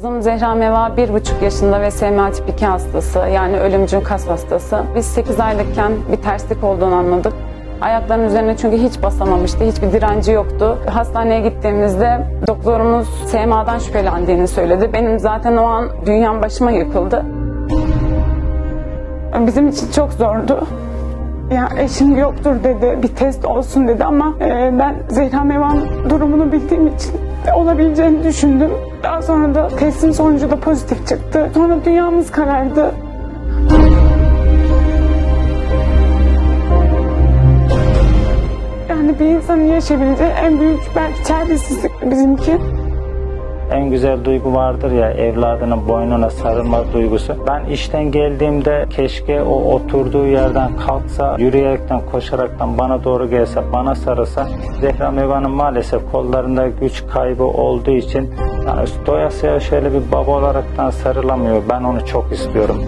Kızım Zehra Meva 1,5 yaşında ve SMA tip 2 hastası, yani ölümcül kas hastası. Biz 8 aylıkken bir terslik olduğunu anladık. Ayaklarının üzerine çünkü hiç basamamıştı, hiçbir direnci yoktu. Hastaneye gittiğimizde doktorumuz SMA'dan şüphelendiğini söyledi. Benim zaten o an dünyam başıma yıkıldı. Bizim için çok zordu. Ya eşim yoktur dedi, bir test olsun dedi ama ben Zehra Meva'nın durumunu bildiğim için olabileceğini düşündüm. Daha sonra da testin sonucu da pozitif çıktı. Sonra dünyamız karardı. Yani bir insanın yaşayabileceği en büyük belki çaresizlik bizimki. En güzel duygu vardır ya, evladının boynuna sarılma duygusu. Ben işten geldiğimde keşke o oturduğu yerden kalksa, yürüyerekten, koşaraktan bana doğru gelse, bana sarılsa. Zehra Meva'nın maalesef kollarında güç kaybı olduğu için yani doyasıya şöyle bir baba olaraktan sarılamıyor. Ben onu çok istiyorum.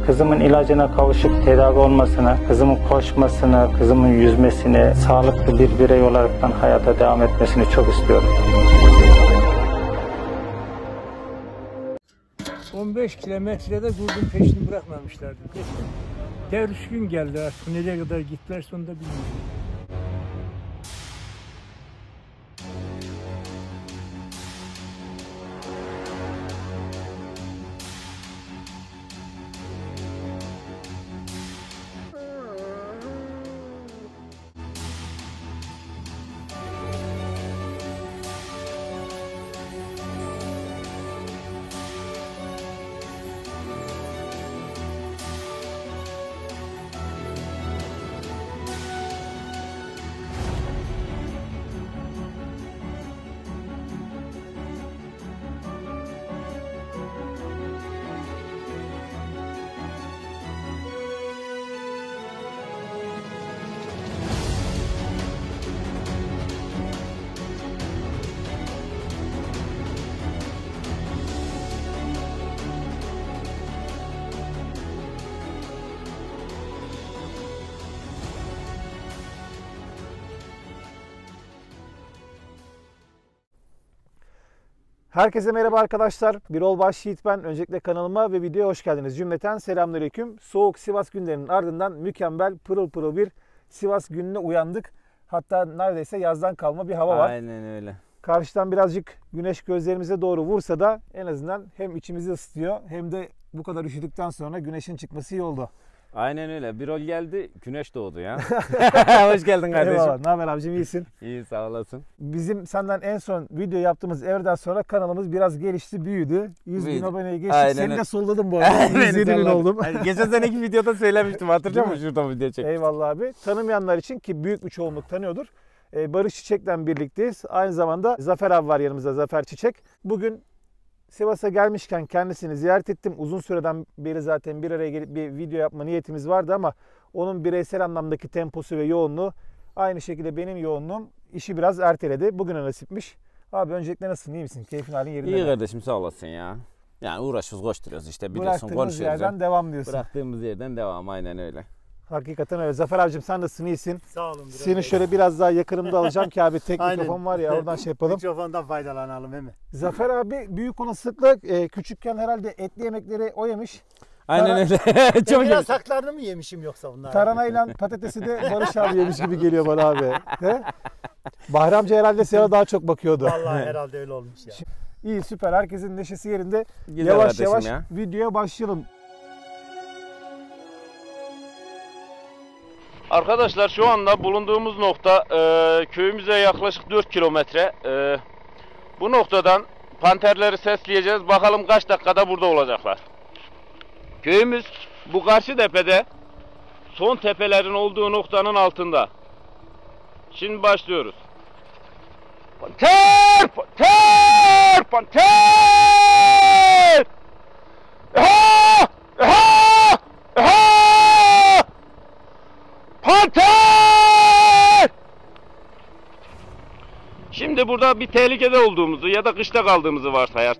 Kızımın ilacına kavuşup tedavi olmasını, kızımın koşmasını, kızımın yüzmesini, sağlıklı bir birey olaraktan hayata devam etmesini çok istiyorum. 15 kilometrede durdum, peşini bırakmamışlardı. Devriş gün geldi artık, nereye kadar gittiler sonunda bilmiyorum. Herkese merhaba arkadaşlar. Birol Başyiğit ben. Öncelikle kanalıma ve videoya hoş geldiniz. Cümleten selamünaleyküm. Soğuk Sivas günlerinin ardından mükemmel pırıl pırıl bir Sivas gününe uyandık. Hatta neredeyse yazdan kalma bir hava var. Aynen öyle. Karşıdan birazcık güneş gözlerimize doğru vursa da en azından hem içimizi ısıtıyor hem de bu kadar üşüdükten sonra güneşin çıkması iyi oldu. Aynen öyle. Birol geldi, güneş doğdu ya. Hoş geldin kardeşim. Eyvallah. Ne haber abicim, iyisin? İyi, sağ olasın. Bizim senden en son video yaptığımız evreden sonra kanalımız biraz gelişti, büyüdü. 100 bin Büyüdü. aboneye geçtik. Aynen Seni öyle. de solladım bu arada. 107 bin oldum. Geçen seneki videoda söylemiştim, hatırlıyor musun? Şurada video çektim. Eyvallah abi. Tanımayanlar için, ki büyük bir çoğunluk tanıyordur, Barış Çiçek'le birlikteyiz. Aynı zamanda Zafer abi var yanımızda, Zafer Çiçek. Bugün Sivas'a gelmişken kendisini ziyaret ettim. Uzun süreden beri zaten bir araya gelip bir video yapma niyetimiz vardı ama onun bireysel anlamdaki temposu ve yoğunluğu, aynı şekilde benim yoğunluğum işi biraz erteledi. Bugüne nasipmiş. Abi öncelikle nasılsın, iyi misin? Keyfin, halin yerinde mi? İyi kardeşim, sağ olasın ya. Yani uğraşıyoruz, koşturuyoruz işte, biliyorsun, Bıraktığımız konuşuyoruz. yerden devam diyorsun. Bıraktığımız yerden devam, aynen öyle. Hakikaten öyle. Zafer abicim sen nasılsın, iyisin? Sağ olun. Seni şöyle biraz daha yakınımda alacağım ki abi, tek Aynen. mikrofon var ya, oradan şey yapalım. Mikrofondan faydalanalım değil mi? Zafer abi büyük olasılıkla küçükken herhalde etli yemekleri o yemiş. Aynen öyle. Çok Çok iyi. biraz haklarını mı yemişim yoksa bunlar? Taranayla patatesi de Barış abi yemiş gibi geliyor bana abi. He? Bahri amca herhalde sana daha çok bakıyordu. Vallahi herhalde öyle olmuş ya. İyi, süper. Herkesin neşesi yerinde. Güzel Yavaş kardeşim yavaş ya. videoya başlayalım. Arkadaşlar şu anda bulunduğumuz nokta köyümüze yaklaşık 4 kilometre. Bu noktadan panterleri sesleyeceğiz. Bakalım kaç dakikada burada olacaklar. Köyümüz bu karşı tepede, son tepelerin olduğu noktanın altında. Şimdi başlıyoruz. Panter! Panter! Panter! Aha! Aha! Aha! Panter! Şimdi burada bir tehlikede olduğumuzu ya da kışta kaldığımızı varsayar.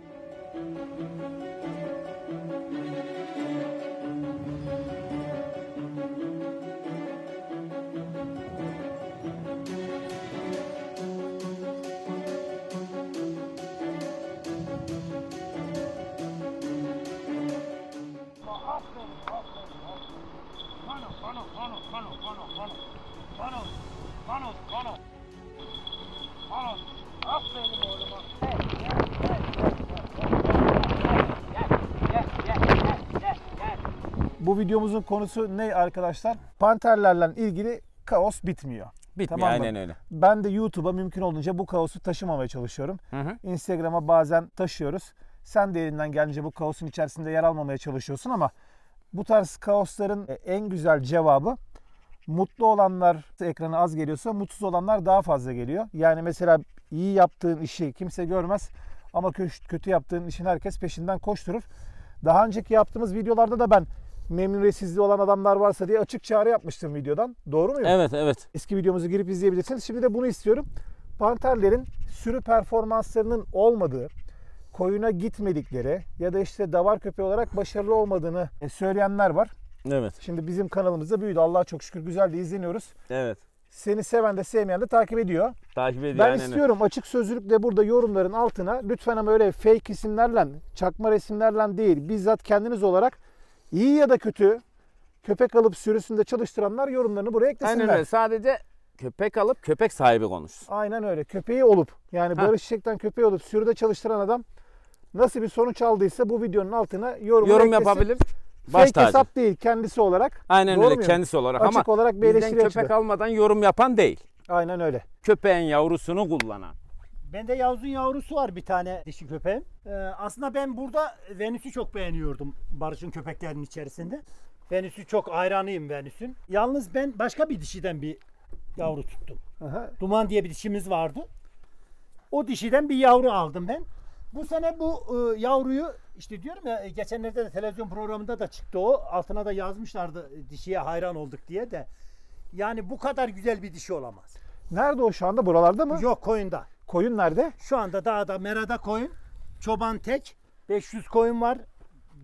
Bu videomuzun konusu ne arkadaşlar? Panterlerle ilgili kaos bitmiyor. Bitmiyor, Tamam mı? aynen öyle. Ben de YouTube'a mümkün olduğunca bu kaosu taşımamaya çalışıyorum. Hı hı. Instagram'a bazen taşıyoruz. Sen de elinden gelince bu kaosun içerisinde yer almamaya çalışıyorsun ama bu tarz kaosların en güzel cevabı, mutlu olanlar ekrana az geliyorsa mutsuz olanlar daha fazla geliyor. Yani mesela iyi yaptığın işi kimse görmez ama kötü yaptığın işin herkes peşinden koşturur. Daha önceki yaptığımız videolarda da ben memnuniyetsizliği olan adamlar varsa diye açık çağrı yapmıştım videodan. Doğru muyum? Evet, evet. Eski videomuzu girip izleyebilirsiniz. Şimdi de bunu istiyorum. Panterlerin sürü performanslarının olmadığı, koyuna gitmedikleri ya da işte davar köpeği olarak başarılı olmadığını söyleyenler var. Evet. Şimdi bizim kanalımızda büyüdü. Allah'a çok şükür güzel de izleniyoruz. Evet. Seni seven de sevmeyen de takip ediyor. Takip ediyor. Ben aynen öyle. istiyorum açık sözlükle burada yorumların altına lütfen ama öyle fake isimlerle, çakma resimlerle değil, bizzat kendiniz olarak iyi ya da kötü köpek alıp sürüsünde çalıştıranlar yorumlarını buraya eklesinler. Aynen öyle. Sadece köpek alıp köpek sahibi konuşsun. Aynen öyle. Köpeği olup yani Barış Çiçek'ten köpeği olup sürüde çalıştıran adam nasıl bir sonuç aldıysa bu videonun altına yorum eklesin. Yapabilir. Baş Fake tacı. hesap değil kendisi olarak. Aynen Doğru öyle, muyum? kendisi olarak Açık ama olarak bir bizden eleştiri köpek açıdı. almadan yorum yapan değil. Aynen öyle. Köpeğin yavrusunu kullanan. Bende Yavuz'un yavrusu var bir tane dişi köpeğim. Aslında ben burada Venüs'ü çok beğeniyordum Barış'ın köpeklerinin içerisinde. Venüs'ü çok hayranıyım Venüs'ün. Yalnız ben başka bir dişiden bir yavru tuttum. Aha. Duman diye bir dişimiz vardı. O dişiden bir yavru aldım ben. Bu sene bu yavruyu işte diyorum ya geçenlerde de televizyon programında da çıktı o. Altına da yazmışlardı dişiye hayran olduk diye de. Yani bu kadar güzel bir dişi olamaz. Nerede o şu anda? Buralarda mı? Yok koyunda. Koyun nerede? Şu anda dağda merada koyun. Çoban tek. 500 koyun var.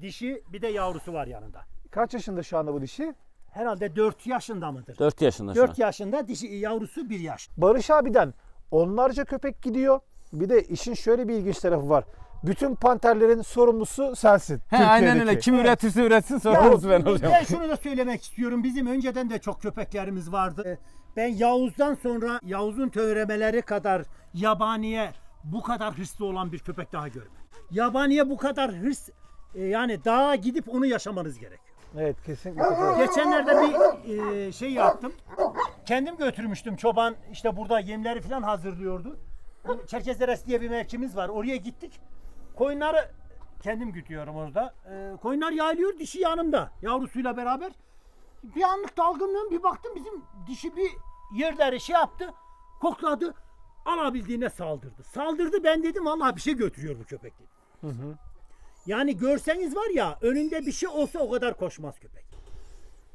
Dişi bir de yavrusu var yanında. Kaç yaşında şu anda bu dişi? Herhalde 4 yaşında mıdır? 4 yaşında şu an. 4 yaşında dişi yavrusu 1 yaş. Barış abiden onlarca köpek gidiyor. Bir de işin şöyle bir ilginç tarafı var. Bütün panterlerin sorumlusu sensin. He, aynen Türkiye'deki. öyle. Kim üretirse üretsin sorumlusu ben olacağım. Ben şunu da söylemek istiyorum. Bizim önceden de çok köpeklerimiz vardı. Ben Yavuz'dan sonra Yavuz'un töremeleri kadar yabaniye bu kadar hırslı olan bir köpek daha görmedim. Yabaniye bu kadar hırs yani dağa gidip onu yaşamanız gerekiyor. Evet kesinlikle. katılıyorum. Geçenlerde bir şey yaptım. Kendim götürmüştüm. Çoban işte burada yemleri falan hazırlıyordu. Çerkezderesi diye bir mevkimiz var. Oraya gittik. Koyunları kendim gütüyorum orada. Koyunlar yayılıyor. Dişi yanımda. Yavrusuyla beraber. Bir anlık dalgınlığım bir baktım bizim dişi bir yerleri şey yaptı. Kokladı. Alabildiğine saldırdı. Saldırdı ben dedim vallahi bir şey götürüyor bu köpek dedim. Yani görseniz var ya önünde bir şey olsa o kadar koşmaz köpek.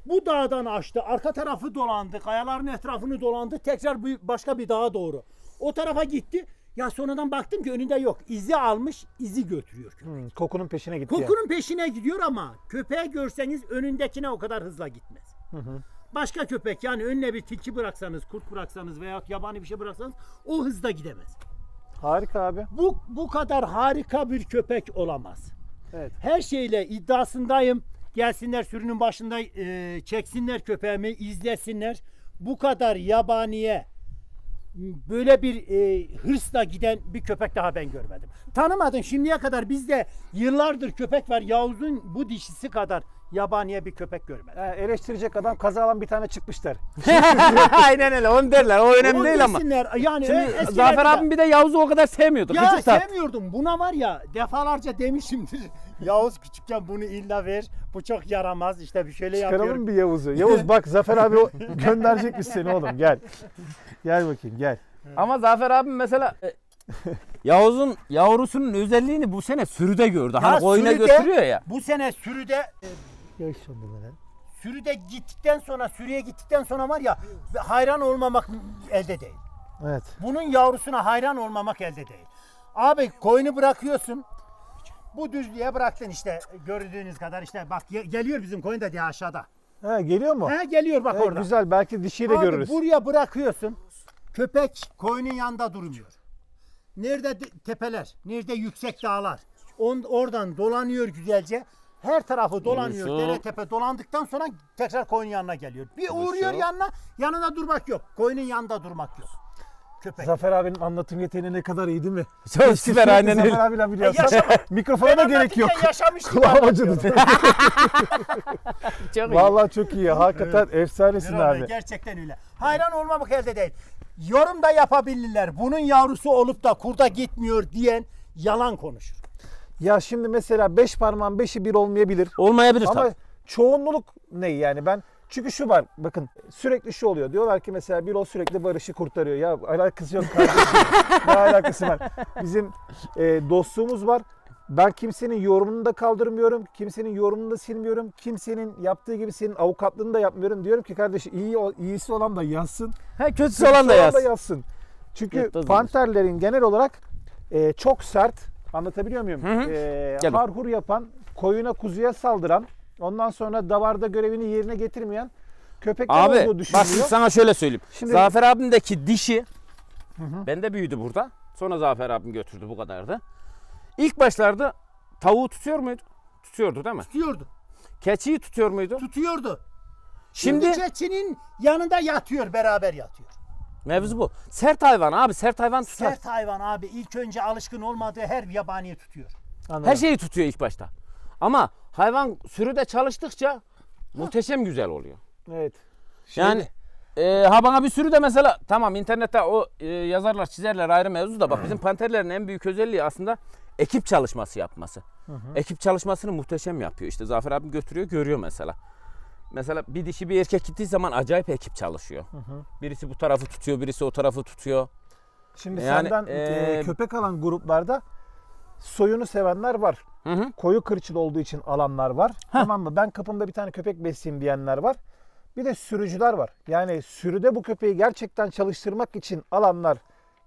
Bu dağdan açtı. Arka tarafı dolandı. Kayaların etrafını dolandı. Tekrar başka bir dağa doğru. O tarafa gitti. Ya sonradan baktım ki önünde yok. İzi almış, izi götürüyor köpek. Kokunun peşine gitti. Kokunun peşine gidiyor ama köpeği görseniz önündekine o kadar hızla gitmez. Başka köpek yani önüne bir tilki bıraksanız, kurt bıraksanız veya yabani bir şey bıraksanız o hızda gidemez. Harika abi. Bu kadar harika bir köpek olamaz. Evet. Her şeyle iddiasındayım. Gelsinler sürünün başında çeksinler köpeğimi, izlesinler. Bu kadar yabaniye böyle bir hırsla giden bir köpek daha ben görmedim. Tanımadım. Şimdiye kadar bizde yıllardır köpek var. Yavuz'un bu dişisi kadar yabaniye bir köpek görmedim. Eleştirecek adam kazalan bir tane çıkmış der. Aynen öyle. Onu derler. O önemli O değil ama. desinler. Yani Şimdi eskilerde Zafer de- abim bir de Yavuz'u o kadar sevmiyordu. Ya Gıcık tat. sevmiyordum. Buna var ya defalarca demişimdir. Yavuz küçükken bunu illa ver. Bu çok yaramaz. İşte bir şöyle yapıyor. Çıkaralım bir Yavuz'u. Yavuz bak Zafer abi gönderecekmiş seni oğlum gel. Gel bakayım gel. Ama Zafer abim mesela Yavuz'un yavrusunun özelliğini bu sene sürüde gördü. Hani koyuna sürüde- götürüyor ya. Bu sene sürüde sürüde gittikten sonra sürüye gittikten sonra var ya hayran olmamak elde değil. Evet. Bunun yavrusuna hayran olmamak elde değil. Abi koyunu bırakıyorsun. Bu düzlüğe bıraktın işte gördüğünüz kadar işte bak geliyor bizim koyun da diye aşağıda. Ha, geliyor mu? He geliyor bak Evet, orada. güzel belki dişiyi de Abi görürüz. buraya bırakıyorsun. Köpek koyunun yanında durmuyor. Nerede tepeler, nerede yüksek dağlar. Oradan dolanıyor güzelce. Her tarafı dolanıyor. Kuzusu. Dere tepe dolandıktan sonra tekrar koyunun yanına geliyor. Bir uğruyor yanına. Yanına durmak yok. Koyunun yanında durmak yok. Köpek. Zafer abinin anlatım yeteneği ne kadar iyi değil mi? Çok süper, aynen öyle. Zafer abiyle biliyorsun. yaşama. Mikrofona da gerek yok. Yaşamıştık. Kulağım acıdı. Çok iyi. Vallahi çok iyi. Hakikaten efsanesin abi. Gerçekten öyle. Hayran olmamak elde değil. Yorum da yapabilirler. Bunun yavrusu olup da kurda gitmiyor diyen yalan konuşur. Ya şimdi mesela 5 parmağın 5'i bir olmayabilir. Olmayabilir Ama tabii. çoğunluk ne yani ben çünkü şu var bakın sürekli şu oluyor. Diyorlar ki mesela Birol sürekli Barış'ı kurtarıyor. Ya alakası yok kardeşim. Ne alakası var? Bizim dostluğumuz var. Ben kimsenin yorumunu da kaldırmıyorum. Kimsenin yorumunu da silmiyorum. Kimsenin yaptığı gibi senin avukatlığını da yapmıyorum. Diyorum ki kardeş iyisi olan da yazsın. Kötüsü olan da yazsın. Çünkü Evet, doğru. panterlerin genel olarak çok sert, anlatabiliyor muyum? Gel. Harhur yapan, koyuna kuzuya saldıran, ondan sonra davarda görevini yerine getirmeyen köpekler Abi olduğu bak düşünülüyor. şimdi sana şöyle söyleyeyim. Şimdi- Zafer abimdeki dişi bende büyüdü burada. Sonra Zafer abim götürdü, bu kadardı. İlk başlarda tavuğu tutuyor muydu? Tutuyordu değil mi? Tutuyordu. Keçiyi tutuyor muydu? Tutuyordu. Şimdi Şimdi keçinin yanında yatıyor. Beraber yatıyor. mevzu bu. Sert hayvan abi, sert hayvan tutar. Sert hayvan abi. İlk önce alışkın olmadığı her yabaniyi tutuyor. Anladım. Her şeyi tutuyor ilk başta. Ama hayvan sürüde çalıştıkça muhteşem güzel oluyor. Evet. Yani ha bana bir sürü de mesela tamam internette o yazarlar çizerler ayrı mevzu da bak bizim panterlerin en büyük özelliği aslında ekip çalışması yapması. Ekip çalışmasını muhteşem yapıyor. İşte Zafer abim götürüyor görüyor mesela. Mesela bir dişi bir erkek gittiği zaman acayip ekip çalışıyor. Birisi bu tarafı tutuyor, birisi o tarafı tutuyor. Şimdi Yani, senden köpek alan gruplarda soyunu sevenler var. Hı. Koyu kırçıl olduğu için alanlar var. Tamam mı? Ben kapımda bir tane köpek besleyeyim diyenler var. Bir de sürücüler var. Yani sürüde bu köpeği gerçekten çalıştırmak için alanlar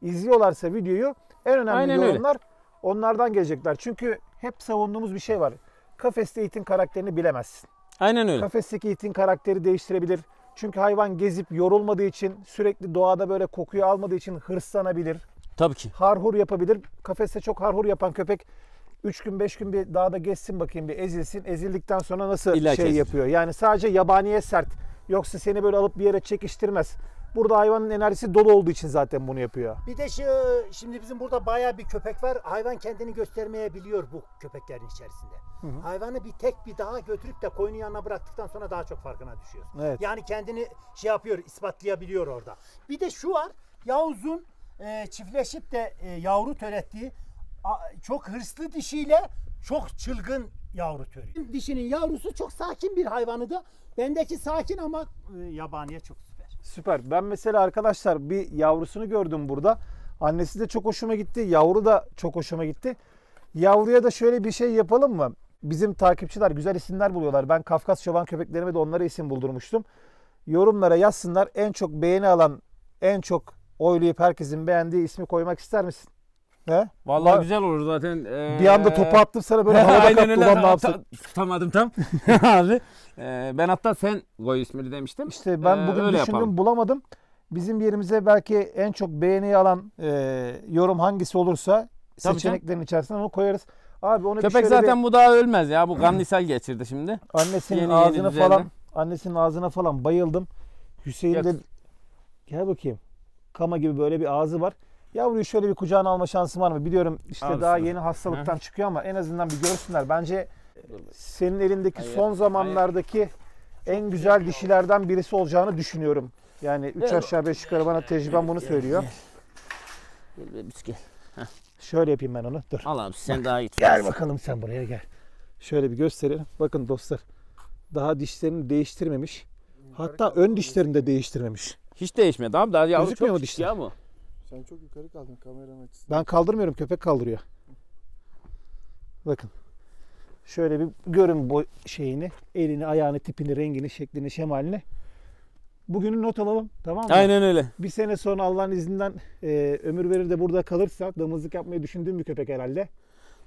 izliyorlarsa videoyu en önemli Aynen öyle. yorumlar onlardan gelecekler. Çünkü hep savunduğumuz bir şey var. Kafeste itin karakterini bilemezsin. Aynen öyle. Kafesteki itin karakteri değiştirebilir. Çünkü hayvan gezip yorulmadığı için sürekli doğada böyle kokuyu almadığı için hırslanabilir. Tabii ki. Harhur yapabilir. Kafeste çok harhur yapan köpek 3 gün 5 gün bir dağda gezsin bakayım bir ezilsin. Ezildikten sonra nasıl İlla şey kesin. yapıyor. Yani sadece yabaniye sert. Yoksa seni böyle alıp bir yere çekiştirmez. Burada hayvanın enerjisi dolu olduğu için zaten bunu yapıyor. Bir de şimdi bizim burada bayağı bir köpek var. Hayvan kendini göstermeyebiliyor bu köpeklerin içerisinde. Hayvanı bir dağa götürüp de koyunun yanına bıraktıktan sonra daha çok farkına düşüyorsun. Evet. Yani kendini şey yapıyor, ispatlayabiliyor orada. Bir de şu var. Yavuz'un çiftleşip de yavru törettiği çok hırslı dişiyle çok çılgın yavru törüyor. Dişinin yavrusu çok sakin bir hayvanı da. Bendeki sakin ama yabaniye çok süper. Süper. Ben mesela arkadaşlar bir yavrusunu gördüm burada. Annesi de çok hoşuma gitti. Yavru da çok hoşuma gitti. Yavruya da şöyle bir şey yapalım mı? Bizim takipçiler güzel isimler buluyorlar. Ben Kafkas çoban köpeklerime de onlara isim buldurmuştum. Yorumlara yazsınlar. En çok beğeni alan, en çok oylayıp herkesin beğendiği ismi koymak ister misin? He? Vallahi Var. güzel olur zaten. Bir anda topu attım sana böyle havada Aynen kaptı. öyle. Ulan ne yapsın? Tutamadım tam. Abi. Ben hatta sen koy ismini demiştim. İşte ben bugün öyle düşündüm yapalım. bulamadım. Bizim yerimize belki en çok beğeni alan yorum hangisi olursa Tabii seçeneklerin içerisine onu koyarız. Abi onu bir Köpek şöyle zaten bu daha ölmez ya. Bu kan ishal geçirdi şimdi. annesinin yeni ağzına düzeldi. falan annesinin ağzına falan bayıldım. Hüseyin de Gel. gel bakayım. Kama gibi böyle bir ağzı var. Yavruyu şöyle bir kucağına alma şansım var mı? Biliyorum işte Alırsın. daha yeni hastalıktan çıkıyor ama en azından bir görsünler. Bence senin elindeki son zamanlardaki en güzel dişilerden birisi olacağını düşünüyorum. Yani 3 aşağı 5 yukarı bana tecrübem bunu söylüyor. Gel bebiş gel. Şöyle yapayım ben onu. Dur. Al abi sen daha iyi tut. Gel bakalım sen buraya gel. Şöyle bir gösterelim. Bakın dostlar. Daha dişlerini değiştirmemiş. Hatta ön dişlerini de değiştirmemiş. Hiç değişmedi abi. Daha yavru Gözükmüyor çok mu küçük dişler? ya bu. Sen çok yukarı kaldın kameranın açısından. Ben kaldırmıyorum. Köpek kaldırıyor. Bakın. Şöyle bir görün bu şeyini. Elini, ayağını, tipini, rengini, şeklini, şemalini. Bugünü not alalım. Tamam mı? Aynen öyle. Bir sene sonra Allah'ın izninden ömür verir de burada kalırsa damızlık yapmayı düşündüğüm bir köpek herhalde.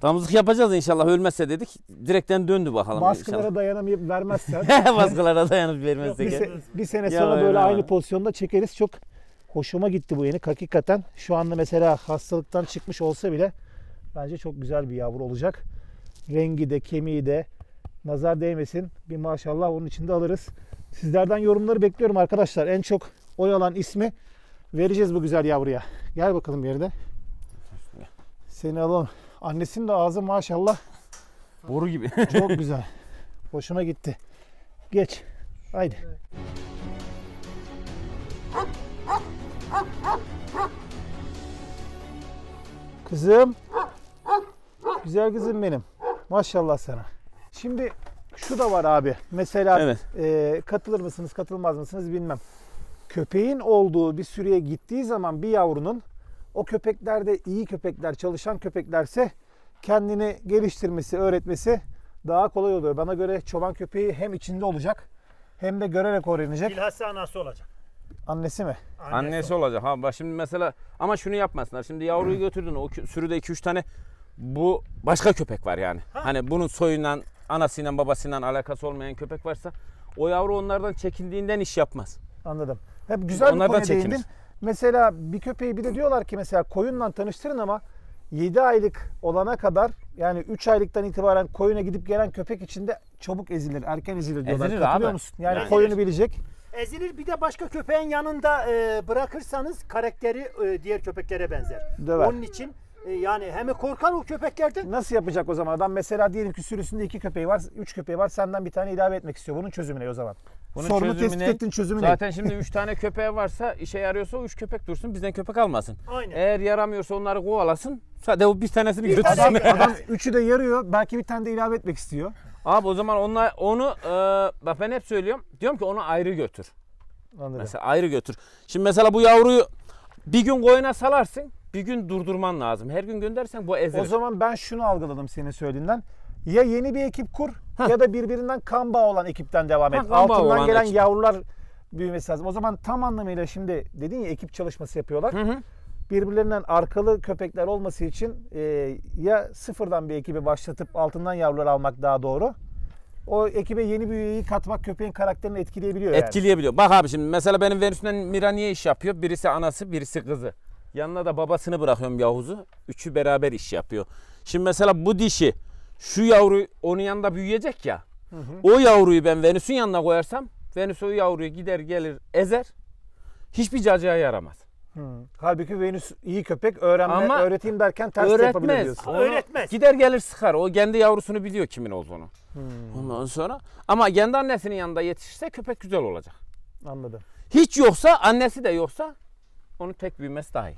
Damızlık yapacağız inşallah ölmezse dedik. Direkten döndü bakalım Baskılara dayanamayıp vermezsen inşallah. Baskılara dayanıp vermezse. bir sene Ya sonra böyle ya. aynı pozisyonda çekeriz. Çok hoşuma gitti bu yenik hakikaten. Şu anda mesela hastalıktan çıkmış olsa bile bence çok güzel bir yavru olacak. Rengi de, kemiği de, Nazar değmesin. Bir maşallah onun içinde alırız. Sizlerden yorumları bekliyorum arkadaşlar. En çok oy alan ismi vereceğiz bu güzel yavruya. Gel bakalım yerine. Seni alalım. Annesinin de ağzı maşallah Boru gibi. çok güzel. Hoşuma gitti. Geç. Haydi. Kızım. Güzel kızım benim. Maşallah sana. Şimdi şu da var abi. Mesela Evet. katılır mısınız, katılmaz mısınız bilmem. Köpeğin olduğu bir sürüye gittiği zaman bir yavrunun, o köpeklerde iyi köpekler, çalışan köpeklerse kendini geliştirmesi, öğretmesi daha kolay oluyor. Bana göre çoban köpeği hem içinde olacak hem de görerek öğrenecek. Bilhassa anası olacak. Annesi mi? Annesi olacak. Ha bak şimdi mesela ama şunu yapmasınlar. Şimdi yavruyu götürdün o sürüde 2-3 tane bu başka köpek var yani. Hani bunun soyundan, anasıyla babasıyla alakası olmayan köpek varsa o yavru onlardan çekindiğinden iş yapmaz. Anladım. Hep güzel bir Onlardan konuya çekinir. değindin. Mesela bir köpeği bir de diyorlar ki mesela koyunla tanıştırın ama 7 aylık olana kadar yani 3 aylıktan itibaren koyuna gidip gelen köpek içinde çabuk ezilir, erken ezilir diyorlar. Ezilir Katılıyor abi. musun? Yani Ezilir. koyunu bilecek. Ezilir, bir de başka köpeğin yanında bırakırsanız karakteri diğer köpeklere benzer. Döver. Onun için yani hem korkar o köpeklerden. Nasıl yapacak o zaman? Adam mesela diyelim ki sürüsünde 2 köpeği var, 3 köpeği var. Senden bir tane ilave etmek istiyor. Bunun çözümü ne o zaman? Bunun Sorunu çözümü tespit ne? ettin, çözümü ne? Zaten şimdi 3 tane köpeği varsa işe yarıyorsa o 3 köpek dursun bizden köpek almasın. Aynen. Eğer yaramıyorsa onları kovalasın. Sadece o bir tanesini götürsün. Adam 3'ü de yarıyor. Belki bir tane de ilave etmek istiyor. Abi o zaman onu bak ben hep söylüyorum. Diyorum ki onu ayrı götür. Anladım. Mesela ayrı götür. Şimdi mesela bu yavruyu bir gün koyuna salarsın. Bir gün durdurman lazım. Her gün göndersen bu ezilir. O zaman ben şunu algıladım senin söylediğinden. Ya yeni bir ekip kur ya da birbirinden kan bağı olan ekipten devam et. kan bağı Altından olan gelen ekip. yavrular büyümesi lazım. O zaman tam anlamıyla şimdi dedin ya ekip çalışması yapıyorlar. Hı. Birbirlerinden arkalı köpekler olması için ya sıfırdan bir ekibi başlatıp altından yavrular almak daha doğru. O ekibe yeni bir üyeyi katmak köpeğin karakterini etkileyebiliyor yani. Etkileyebiliyor. Bak abi şimdi mesela benim Venüs'ten Mira niye iş yapıyor? Birisi anası, birisi kızı. Yanına da babasını bırakıyorum Yavuz'u. Üçü beraber iş yapıyor. Şimdi mesela bu dişi şu yavru onun yanında büyüyecek ya. O yavruyu ben Venüs'ün yanına koyarsam Venüs o yavruyu gider gelir ezer. Hiçbir cacığa yaramaz. Halbuki Venüs iyi köpek Ama öğreteyim derken ters de yapabilir öğretmez. diyorsun. Onu Öğretmez. Gider gelir sıkar. O kendi yavrusunu biliyor kimin olduğunu. Ondan sonra ama kendi annesinin yanında yetişirse köpek güzel olacak. Anladım. Hiç yoksa annesi de yoksa onun tek büyümesi daha iyi.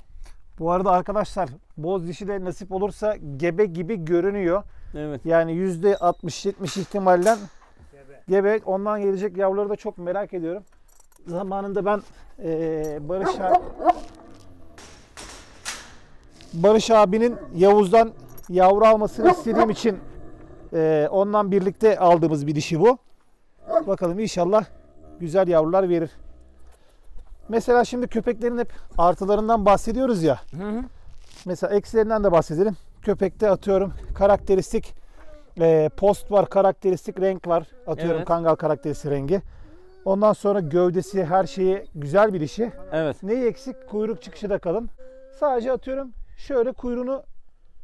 Bu arada arkadaşlar boz dişi de nasip olursa gebe gibi görünüyor. Evet. Yani %60-70 ihtimalle gebe. Ondan gelecek yavruları da çok merak ediyorum. Zamanında ben Barış abinin Yavuz'dan yavru almasını istediğim için ondan birlikte aldığımız bir dişi bu. Bakalım inşallah güzel yavrular verir. Mesela şimdi köpeklerin hep artılarından bahsediyoruz ya. Mesela eksilerinden de bahsedelim. Köpekte atıyorum karakteristik post var, karakteristik renk var. Atıyorum Evet. Kangal karakteristik rengi. Ondan sonra gövdesi, her şeyi güzel bir dişi. Evet. Neyi eksik? Kuyruk çıkışı da kalın. Sadece atıyorum şöyle kuyruğunu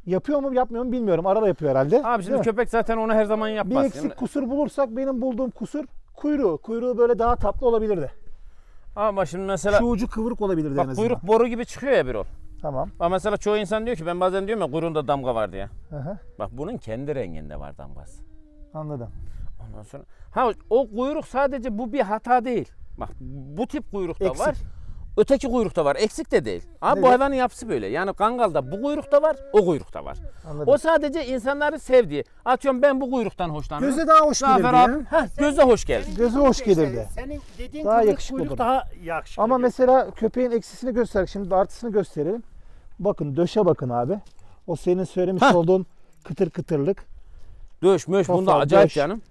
yapıyor mu yapmıyor mu bilmiyorum. Arada yapıyor herhalde. Abi Değil şimdi mi? köpek zaten onu her zaman Bir yapmaz. eksik kusur bulursak benim bulduğum kusur kuyruğu. Kuyruğu böyle daha tatlı olabilirdi. Ama şimdi mesela Şu ucu kıvrık olabilirdi en bak azından. kuyruk boru gibi çıkıyor ya bir ol. Tamam. Bak mesela çoğu insan diyor ki ben bazen diyorum ya kuyruğunda damga var diye. Aha, Bak bunun kendi renginde var damgası. anladım. Ondan sonra o kuyruk sadece bu bir hata değil. Bak bu tip kuyrukta Eksik. var. Öteki kuyrukta var. Eksik de değil. Abi bu Neden? hayvanın yapısı böyle. Yani kangalda bu kuyrukta var, o kuyrukta var. Anladım. O sadece insanların sevdiği. Atıyorum ben bu kuyruktan hoşlanıyorum. Göze daha hoş gelirdi Zafer ya. abi, göze hoş geldi. Göze hoş gelirdi. Senin dediğin Daha kuyruk, yakışıklı kuyruk olur. daha yakışıklı. Ama geliyor. mesela köpeğin eksisini göster. Şimdi de artısını gösterelim. Bakın döşe bakın abi. O senin söylemiş olduğun kıtır kıtırlık, Döş möş bunda Kafa, acayip döş. canım.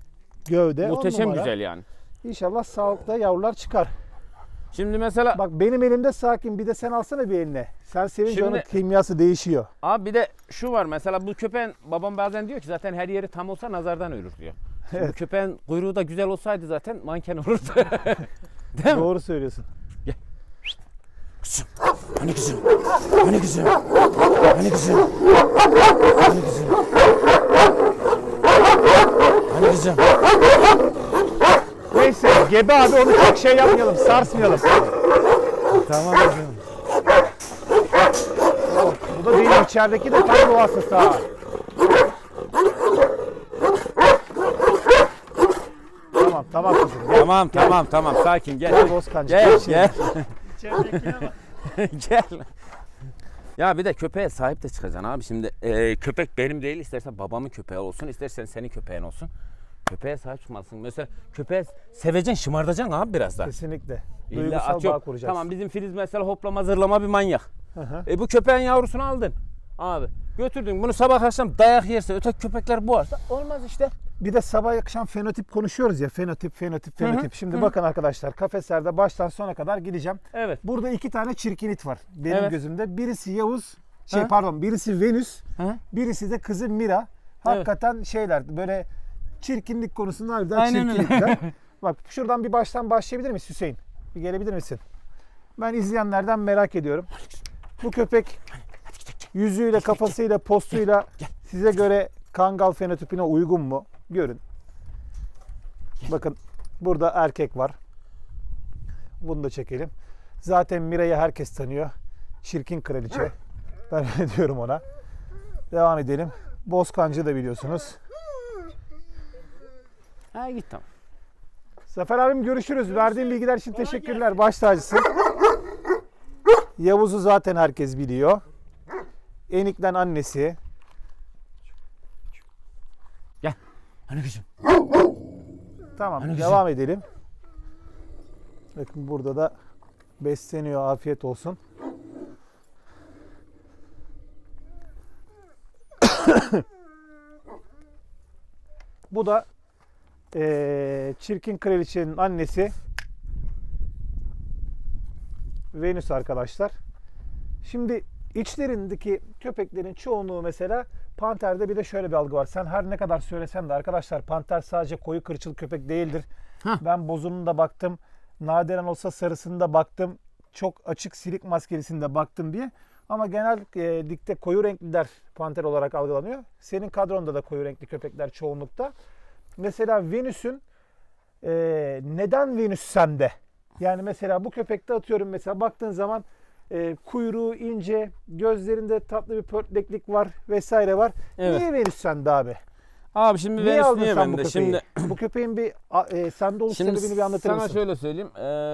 gövde. on Muhteşem numara. güzel yani. İnşallah sağlıklı yavrular çıkar. Şimdi mesela Bak benim elimde sakin. Bir de sen alsana bir eline. Sen sevince Şimdi- onun kimyası değişiyor. abi bir de şu var mesela bu köpeğin babam bazen diyor ki zaten her yeri tam olsa nazardan ölür diyor. Şimdi bu köpeğin kuyruğu da güzel olsaydı zaten manken olurdu. Değil mi? Doğru söylüyorsun. Kızım. Hani kızım. Hani kızım. Hani kızım. Hani kızım. Hani Kızım. Neyse gebe abi onu çok şey yapmayalım, sarsmayalım. Tamam efendim. Bu da değil, içerideki de tam bu hastası ha. Tamam kızım. Gel. Tamam sakin gel. Gel Bozkancı. Gel. İçeridekine bak. Gel. Ya bir de köpeğe sahip de çıkacaksın abi. Şimdi köpek benim değil, istersen babamın köpeği olsun, istersen senin köpeğin olsun. Köpeğe sahip çıkmalısın. Mesela köpeği seveceksin, şımartacaksın abi biraz daha. Kesinlikle. İlla Duygusal atıyorum. bağ kuracaksın. Tamam, bizim Filiz mesela hoplama zırlama bir manyak. Hı. Bu köpeğin yavrusunu aldın. Abi götürdün bunu, sabah akşam dayak yerse, öteki köpekler boğarsa olmaz işte. Bir de sabah akşam fenotip konuşuyoruz ya. Fenotip. Şimdi bakın arkadaşlar, kafeslerde baştan sona kadar gideceğim. Evet. Burada 2 tane çirkinit var benim Evet. gözümde. Birisi Yavuz, Hı. birisi Venüs, Hı. birisi de kızı Mira. Hakikaten şeyler böyle çirkinlik konusunda harbiden Aynen öyle. çirkinlikler. Bak şuradan bir baştan başlayabilir miyiz Hüseyin? Bir gelebilir misin? Ben izleyenlerden merak ediyorum. Bu köpek yüzüyle, kafasıyla, postuyla size göre Kangal fenotipine uygun mu? Görün. Bakın burada erkek var. Bunu da çekelim. Zaten Mira'yı herkes tanıyor. Çirkin kraliçe. Ben öyle diyorum ona. Devam edelim. Bozkancı da biliyorsunuz. Ha git tamam. Zafer abim görüşürüz. Verdiğin bilgiler için teşekkürler. Baş tacısın. Yavuz'u zaten herkes biliyor. Enik'ten annesi. Gel. Hani kızım. Tamam, Hani devam edelim. Bakın burada da besleniyor. Afiyet olsun. Bu da çirkin kraliçenin annesi Venüs arkadaşlar. Şimdi içlerindeki köpeklerin çoğunluğu mesela panterde bir de şöyle bir algı var. Sen her ne kadar söylesen de arkadaşlar panter sadece koyu kırçıl köpek değildir. Ben bozunun da baktım. Nadiren olsa sarısında baktım. Çok açık silik maskelisinde baktım diye. Ama genellikle koyu renkliler panter olarak algılanıyor. Senin kadronda da koyu renkli köpekler çoğunlukta. Mesela Venüs'ün neden Venüs sende? Yani mesela bu köpekte atıyorum mesela baktığın zaman kuyruğu ince, gözlerinde tatlı bir pörtleklik var vesaire var. Evet. Niye Venüs sende abi? Abi şimdi Niye Venüs aldın niye sen bu bende? köpeği? Şimdi Bu köpeğin bir sende oluş Şimdi sebebini bir anlatır sana mısın? şöyle söyleyeyim.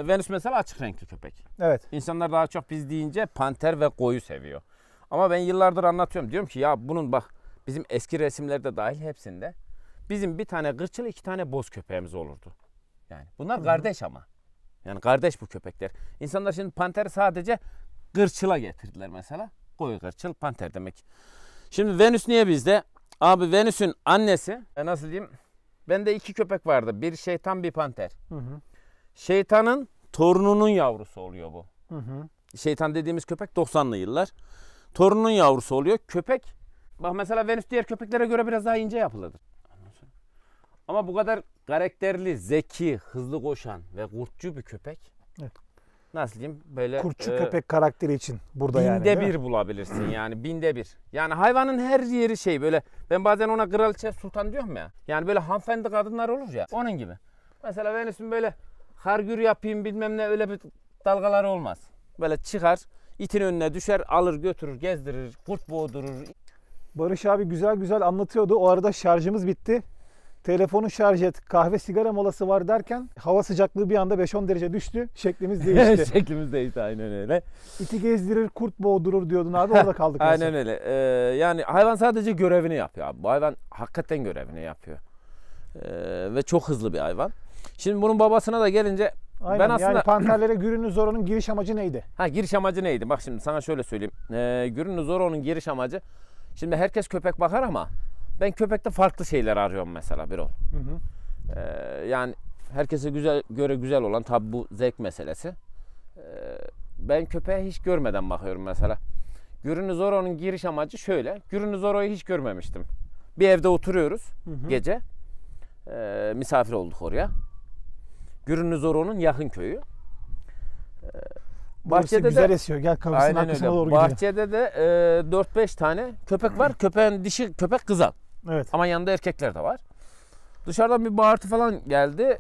Venüs mesela açık renkli köpek. Evet. İnsanlar daha çok biz deyince panter ve koyu seviyor. Ama ben yıllardır anlatıyorum. Diyorum ki ya bunun bak bizim eski resimlerde dahil hepsinde bizim bir tane kırçıl, 2 tane boz köpeğimiz olurdu. Yani bunlar kardeş ama. Yani kardeş bu köpekler. İnsanlar şimdi panteri sadece kırçıla getirdiler mesela. Koyu kırçıl panter demek. Şimdi Venüs niye bizde? Abi Venüs'ün annesi nasıl diyeyim? Bende 2 köpek vardı. Bir şeytan, bir panter. Şeytanın torununun yavrusu oluyor bu. Şeytan dediğimiz köpek 90'lı yıllar. Torunun yavrusu oluyor. Köpek bak mesela Venüs diğer köpeklere göre biraz daha ince yapılıdır. Ama bu kadar karakterli, zeki, hızlı koşan ve kurtçu bir köpek. Evet. Nasıl diyeyim? Böyle Kurtçu köpek karakteri için burada yani. binde değil bir mi? bulabilirsin yani, binde bir. Yani hayvanın her yeri şey böyle, ben bazen ona kraliçe sultan diyorum ya. Yani böyle hanımefendi kadınlar olur ya, onun gibi. Mesela Venüs'ün böyle hargür yapayım bilmem ne öyle bir dalgaları olmaz. Böyle çıkar, itin önüne düşer, alır götürür, gezdirir, kurt boğdurur. Barış abi güzel güzel anlatıyordu. O arada şarjımız bitti. Telefonu şarj et, kahve sigara molası var derken hava sıcaklığı bir anda 5-10 derece düştü. Şeklimiz değişti. Şeklimiz değişti, aynen öyle. İti gezdirir, kurt boğdurur diyordun abi. Orada kaldık. Aynen öyle. Yani hayvan sadece görevini yapıyor abi. Bu hayvan hakikaten görevini yapıyor. Ve çok hızlı bir hayvan. Şimdi bunun babasına da gelince Aynen. ben aslında... Yani panterlere Gürünü Zoro'nun giriş amacı neydi? Giriş amacı neydi? Bak şimdi sana şöyle söyleyeyim. Gürünü Zoro'nun giriş amacı, şimdi herkes köpek bakar ama ben köpekte farklı şeyler arıyorum mesela Birol. Yani herkese göre güzel olan tabi bu zevk meselesi. Ben köpeğe hiç görmeden bakıyorum mesela. Gürünü Zoro'nun giriş amacı şöyle. Gürünü Zoro'yu hiç görmemiştim. Bir evde oturuyoruz gece. Misafir olduk oraya. Gürünü Zoro'nun yakın köyü. Bahçede güzel esiyor. Gel kapısının aynen arkasına öyle. doğru gidelim. Bahçede de 4-5 tane köpek var. Köpeğin dişi köpek kızal. Evet. Ama yanında erkekler de var. Dışarıdan bir bağırtı falan geldi.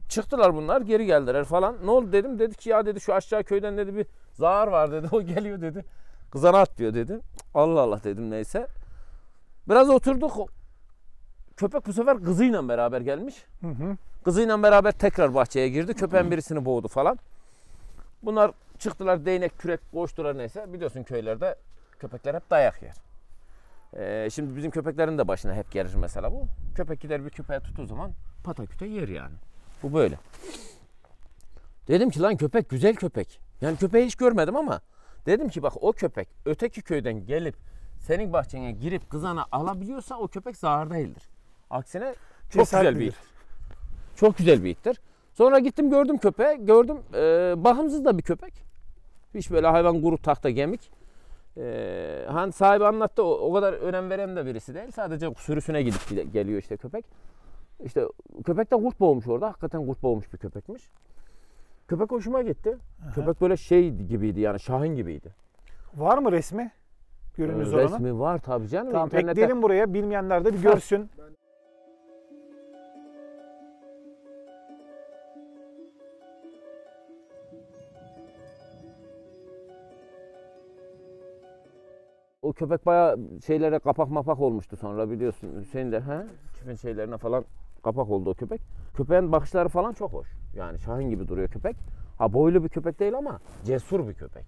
Çıktılar bunlar, geri geldiler falan. Ne oldu dedim. Dedi ki ya dedi şu aşağı köyden dedi bir zar var dedi. O geliyor dedi. Kızana at diyor dedi. Allah Allah dedim neyse. Biraz oturduk. Köpek bu sefer kızıyla beraber gelmiş. Kızıyla beraber tekrar bahçeye girdi. Köpeğin birisini boğdu falan. Bunlar çıktılar değnek, kürek koştular neyse. Biliyorsun köylerde köpekler hep dayak yer. Şimdi bizim köpeklerin de başına hep gelir mesela bu. Köpek gider bir köpeğe tuttuğu zaman pataküte yer yani. Bu böyle. Dedim ki lan köpek güzel köpek. Yani köpeği hiç görmedim ama dedim ki bak o köpek öteki köyden gelip senin bahçene girip kızana alabiliyorsa o köpek zahar değildir. Aksine çok güzel bir ittir. Çok güzel bir ittir. Sonra gittim gördüm köpeği. Gördüm bakımsız da bir köpek. Hiç böyle hayvan kuru tahta gemik. Hani sahibi anlattı o kadar önem veren de birisi değil. Sadece sürüsüne gidip geliyor işte köpek. İşte köpek de kurt boğmuş orada. Hakikaten kurt boğmuş bir köpekmiş. Köpek hoşuma gitti. Aha. Köpek böyle şey gibiydi yani şahin gibiydi. Var mı resmi? Günümüz oranın. Resmi var tabii canım. Tamam, İnternette... ekleyelim buraya. Bilmeyenler de bir görsün. O köpek bayağı şeylere kapak mapak olmuştu sonra biliyorsun. Hüseyin de çiftin şeylerine falan kapak oldu o köpek. Köpeğin bakışları falan çok hoş. Yani şahin gibi duruyor köpek. Ha boylu bir köpek değil ama cesur bir köpek.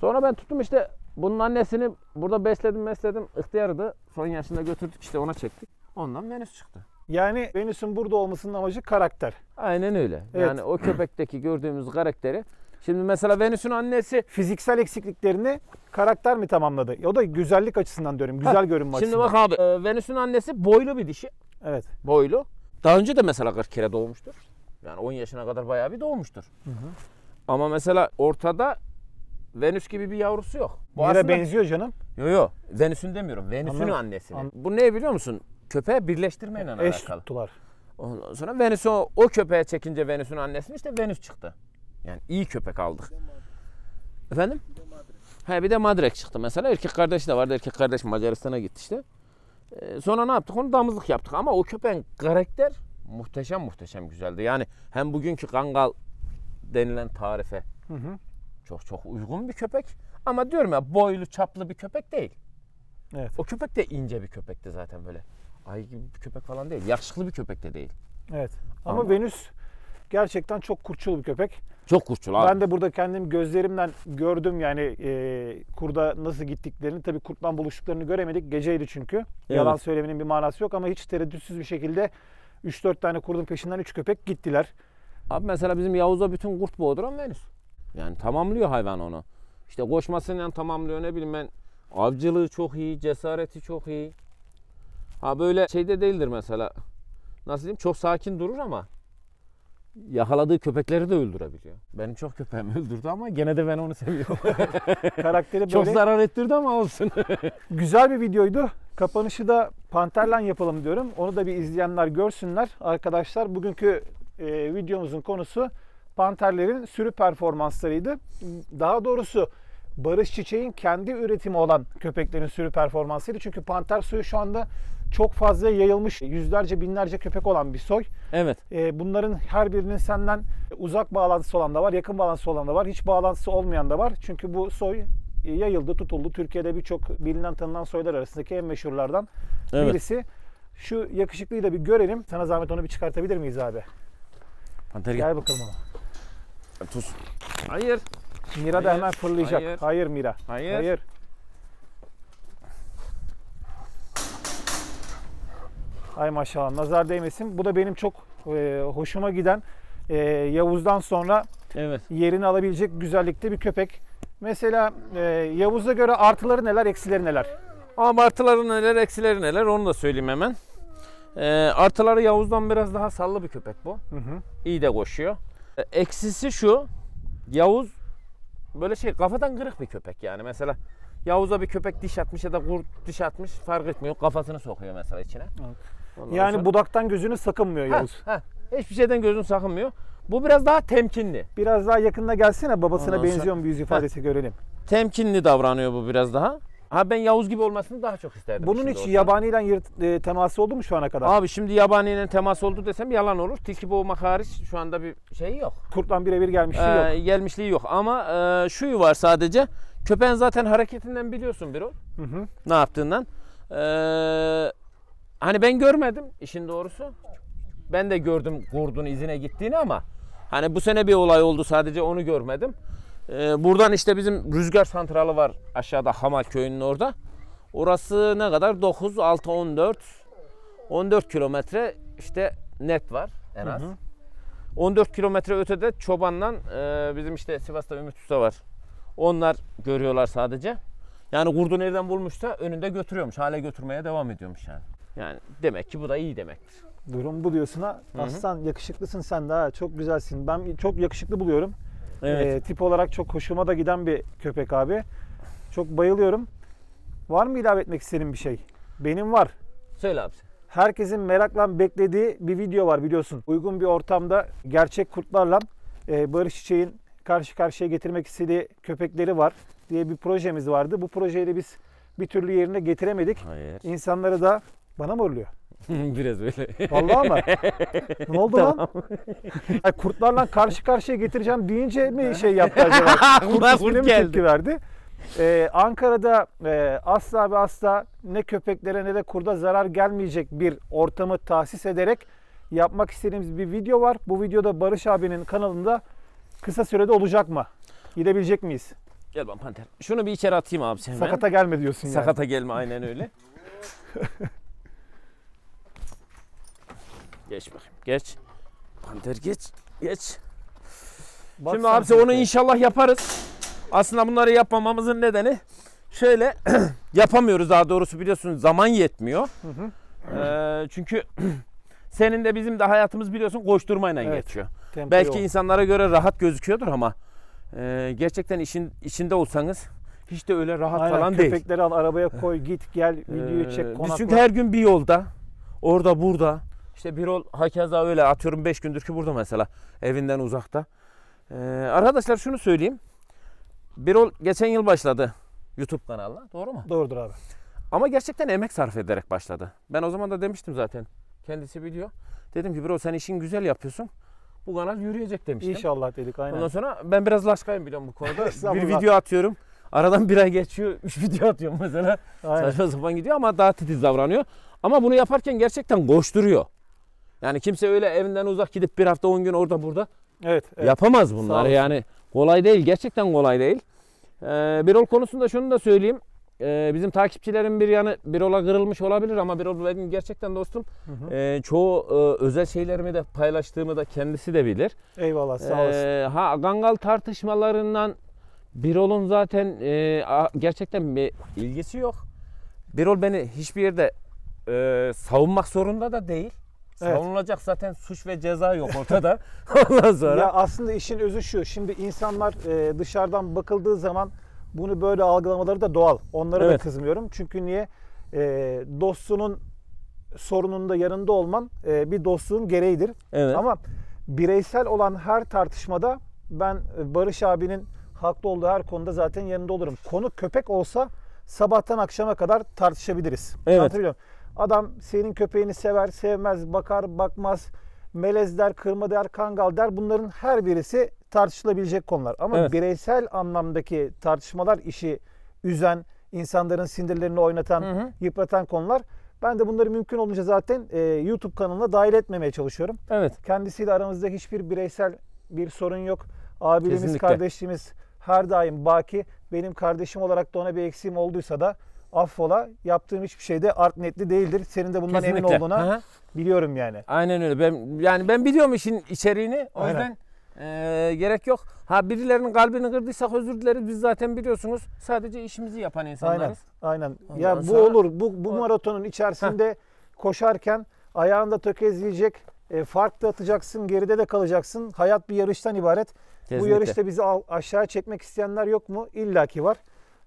Sonra ben tuttum işte bunun annesini burada besledim. İhtiyardı. Son yaşında götürdük işte ona çektik. Ondan Venüs çıktı. Yani Venüs'ün burada olmasının amacı karakter. Aynen öyle. Evet. Yani o köpekteki gördüğümüz karakteri. Şimdi mesela Venüs'ün annesi Fiziksel eksikliklerini karakter mi tamamladı? O da güzellik açısından diyorum. Güzel görünme açısından. Şimdi bak abi Venüs'ün annesi boylu bir dişi. Evet. Boylu. Daha önce de mesela 40 kere doğmuştur. Yani 10 yaşına kadar bayağı bir doğmuştur. Ama mesela ortada Venüs gibi bir yavrusu yok. Bu Mira aslında... benziyor canım. Yok. Venüs'ün demiyorum. Venüs'ün Anladım. annesini. Bu ne biliyor musun? Köpeği birleştirmeyle Eş alakalı. tuttular. Ondan sonra Venüs'ü o köpeğe çekince Venüs'ün annesini işte Venüs çıktı. Yani iyi köpek aldık. Efendim? Bir de Madrek çıktı mesela. Erkek kardeşi de vardı. Erkek kardeş Macaristan'a gitti işte. Sonra ne yaptık? Onu damızlık yaptık. Ama o köpeğin karakter muhteşem güzeldi. Yani hem bugünkü Kangal denilen tarife çok uygun bir köpek. Ama diyorum ya boylu çaplı bir köpek değil. Evet. O köpek de ince bir köpekti zaten böyle. Ay gibi bir köpek falan değil. Yakışıklı bir köpek de değil. Evet. Ama Venüs gerçekten çok kurtçul bir köpek. Çok kurtçul abi. Ben de burada kendim gözlerimden gördüm yani kurda nasıl gittiklerini. Tabii kurtla buluştuklarını göremedik. Geceydi çünkü. Evet. Yalan söylemenin bir manası yok ama hiç tereddütsüz bir şekilde 3-4 tane kurdun peşinden 3 köpek gittiler. Abi mesela bizim Yavuz'a bütün kurt boğduran Venüs. Yani tamamlıyor hayvan onu. İşte koşmasıyla tamamlıyor ne bileyim ben. Avcılığı çok iyi, cesareti çok iyi. Ha böyle şeyde değildir mesela. Nasıl diyeyim? Çok sakin durur ama yakaladığı köpekleri de öldürebiliyor. Benim çok köpeğimi öldürdü ama gene de ben onu seviyorum. Karakteri böyle Çok zarar ettirdi ama olsun. güzel bir videoydu. Kapanışı da panterle yapalım diyorum. Onu da bir izleyenler görsünler. Arkadaşlar bugünkü videomuzun konusu panterlerin sürü performanslarıydı. Daha doğrusu Barış Çiçek'in kendi üretimi olan köpeklerin sürü performansıydı. Çünkü panter soyu şu anda çok fazla yayılmış. Yüzlerce, binlerce köpek olan bir soy. Evet. Bunların her birinin senden uzak bağlantısı olan da var, yakın bağlantısı olan da var, hiç bağlantısı olmayan da var. Çünkü bu soy yayıldı, tutuldu. Türkiye'de birçok bilinen tanınan soylar arasındaki en meşhurlardan birisi. Şu yakışıklıyı da bir görelim. Sana zahmet onu bir çıkartabilir miyiz abi? Panter Gel bakalım ona. Tuz. Hayır. Mira da hemen fırlayacak. Hayır. Hayır Mira. Hayır. Ay maşallah nazar değmesin. Bu da benim çok hoşuma giden Yavuz'dan sonra yerini alabilecek güzellikte bir köpek. Mesela Yavuz'a göre artıları neler, eksileri neler? Ama artıları neler, eksileri neler onu da söyleyeyim hemen. Artıları Yavuz'dan biraz daha sallı bir köpek bu. İyi de koşuyor. Eksisi şu. Yavuz böyle kafadan kırık bir köpek yani. Mesela Yavuz'a bir köpek diş atmış ya da kurt diş atmış fark etmiyor. Kafasını sokuyor mesela içine. Evet. Yani sonra... budaktan gözünü sakınmıyor Yavuz. Hiçbir şeyden gözünü sakınmıyor. Bu biraz daha temkinli. Biraz daha yakınına gelsene babasına benziyor mu bir yüz ifadesi görelim. Temkinli davranıyor bu biraz daha. Ha ben Yavuz gibi olmasını daha çok isterdim. Bunun şimdi hiç olsa. yabaniyle teması oldu mu şu ana kadar? Abi şimdi yabaniyle temas oldu desem yalan olur. Tilki boğmak hariç şu anda bir şey yok. Kurtla birebir gelmişliği yok. Gelmişliği yok ama şu var sadece. Köpeğin zaten hareketinden biliyorsun Birol. Hı hı. Ne yaptığından. Hani ben görmedim işin doğrusu. Ben de gördüm kurdun izine gittiğini ama hani bu sene bir olay oldu sadece onu görmedim. Buradan işte bizim rüzgar santralı var aşağıda Hamal köyünün orada. Orası ne kadar? 9, 6, 14 kilometre işte net var en az. 14 kilometre ötede çobanla bizim işte Sivas'ta Ümit Usta var. Onlar görüyorlar sadece. Yani kurdu nereden bulmuşsa önünde götürüyormuş. Hala götürmeye devam ediyormuş yani. Yani demek ki bu da iyi demektir. Durum bu diyorsun ha. Aslan yakışıklısın sen de ha. Çok güzelsin. Ben çok yakışıklı buluyorum. Evet. Tip olarak çok hoşuma da giden bir köpek abi. Çok bayılıyorum. Var mı ilave etmek istediğin bir şey? Benim var. Söyle abi. Herkesin merakla beklediği bir video var biliyorsun. Uygun bir ortamda gerçek kurtlarla Barış Çiçek'in karşı karşıya getirmek istediği köpekleri var diye bir projemiz vardı. Bu projeyi de biz bir türlü yerine getiremedik. Hayır. İnsanları da bana mı oluyor? Biraz öyle. Vallahi mı? Ne oldu lan? Ay, kurtlarla karşı karşıya getireceğim deyince mi şey yaptı acaba? Kurt ismine mi geldi. tepki verdi? Ankara'da asla ve asla ne köpeklere ne de kurda zarar gelmeyecek bir ortamı tahsis ederek yapmak istediğimiz bir video var. Bu videoda Barış abinin kanalında kısa sürede olacak mı? Gidebilecek miyiz? Gel bana Panter. Şunu bir içeri atayım abi sen. Sakata gelme diyorsun yani. Sakata gelme aynen öyle. Geç bakayım. Geç. Panter geç. Geç. Bak Şimdi sen abi onu köpeğe. inşallah yaparız. Aslında bunları yapmamamızın nedeni şöyle yapamıyoruz daha doğrusu biliyorsun zaman yetmiyor. Çünkü senin de bizim de hayatımız biliyorsun koşturmayla Evet. geçiyor. Tempo Belki yok. insanlara göre rahat gözüküyordur ama gerçekten işin içinde olsanız hiç de öyle rahat Aynen, falan değil. köpekleri al arabaya koy git gel videoyu çek Biz konakla. çünkü her gün bir yolda orada burada işte Birol hakeza öyle atıyorum 5 gündür ki burada mesela evinden uzakta. Arkadaşlar şunu söyleyeyim. Birol geçen yıl başladı YouTube kanalına doğru mu? Doğrudur abi. Ama gerçekten emek sarf ederek başladı. Ben o zaman da demiştim zaten kendisi biliyor. Dedim ki Birol sen işin güzel yapıyorsun. Bu kanal yürüyecek demiştim. İnşallah dedik aynen. Ondan sonra ben biraz laskayım biliyorum bu konuda. Bir Estağfurullah. video atıyorum. Aradan bir ay geçiyor. 3 video atıyorum mesela. Aynen. Saçma sapan gidiyor ama daha titiz davranıyor. Ama bunu yaparken gerçekten koşturuyor. Yani kimse öyle evinden uzak gidip bir hafta 10 gün orada burada Evet, evet. yapamaz Sağ bunları. olsun. Yani kolay değil. Gerçekten kolay değil. Birol konusunda şunu da söyleyeyim. Bizim takipçilerin bir yanı Birol'a kırılmış olabilir ama Birol benim gerçekten dostum. Çoğu özel şeylerimi de paylaştığımı da kendisi de bilir. Eyvallah sağ olasın. Gangal tartışmalarından Birol'un zaten gerçekten bir ilgisi yok. Birol beni hiçbir yerde savunmak zorunda da değil. Evet. Savunulacak zaten suç ve ceza yok ortada. Ondan sonra. Ya aslında işin özü şu. Şimdi insanlar dışarıdan bakıldığı zaman bunu böyle algılamaları da doğal. Onlara da Evet. kızmıyorum. Çünkü niye? Dostunun sorununda yanında olman bir dostluğun gereğidir. Evet. Ama bireysel olan her tartışmada ben Barış abinin haklı olduğu her konuda zaten yanında olurum. Konu köpek olsa sabahtan akşama kadar tartışabiliriz. Evet. Anlatabiliyor muyum? Adam senin köpeğini sever, sevmez, bakar, bakmaz, melez der, kırma der, kangal der. Bunların her birisi tartışılabilecek konular. Ama Evet. bireysel anlamdaki tartışmalar işi üzen, insanların sinirlerini oynatan, yıpratan konular. Ben de bunları mümkün olunca zaten YouTube kanalına dahil etmemeye çalışıyorum. Evet. Kendisiyle aramızda hiçbir bireysel bir sorun yok. Abiliğimiz, Kesinlikle. kardeşliğimiz her daim baki. Benim kardeşim olarak da ona bir eksiğim olduysa da affola. Yaptığım hiçbir şey de art niyetli değildir. Senin de bundan Kesinlikle. emin olduğuna Hı hı. biliyorum yani. Aynen öyle. Ben biliyorum işin içeriğini. O Aynen. yüzden gerek yok. Ha birilerinin kalbini kırdıysak özür dileriz. Biz zaten biliyorsunuz sadece işimizi yapan insanlarız. Aynen. Ondan Ya bu sonra- olur. Bu maratonun içerisinde koşarken ayağında tökezleyecek, fark da atacaksın, geride de kalacaksın. Hayat bir yarıştan ibaret. Bu Kesinlikle. yarışta bizi aşağı çekmek isteyenler yok mu? İlla ki var.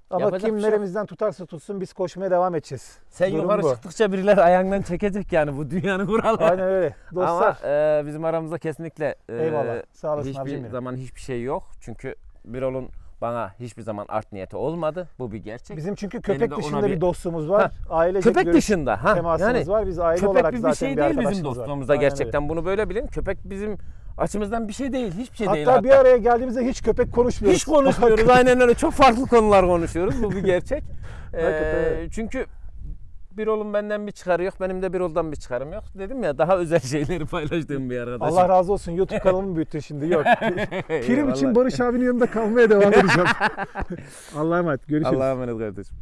Ama Yapacak kim bir şey yok. neremizden tutarsa tutsun biz koşmaya devam edeceğiz. Sen Durum yukarı bu. çıktıkça birileri ayağından çekecek yani bu dünyanın kuralı. Aynen öyle. Dostlar. Ama bizim aramızda kesinlikle Eyvallah. Sağ olasın hiçbir abicim benim. zaman hiçbir şey yok. Çünkü Birol'un bana hiçbir zaman art niyeti olmadı. Bu bir gerçek. Bizim çünkü Benim köpek de dışında ona bir dostluğumuz var. Ha, Ailece köpek görüş dışında temasımız yani var. Biz aile köpek olarak bir zaten şey bir değil bizim arkadaşlığımız var. dostluğumuzda Aynen gerçekten bunu böyle bilin. Köpek bizim açımızdan bir şey değil, hiçbir şey değil. Hatta bir araya geldiğimizde hiç köpek konuşmuyoruz. hiç konuşmuyoruz. Aynen öyle. Çok farklı konular konuşuyoruz. Bu bir gerçek. Hakikaten. Çünkü bir oğlum benden bir çıkarı yok, benim de bir oğuldan bir çıkarım yok. Dedim ya, daha özel şeyleri paylaştığım bir arkadaşım. Allah razı olsun. YouTube kanalımı büyüttün şimdi. Yok. Prim için Eyvallah. Barış abinin yanında kalmaya devam edeceğim. Allah'a emanet. Görüşürüz. Allah'a emanet kardeşim.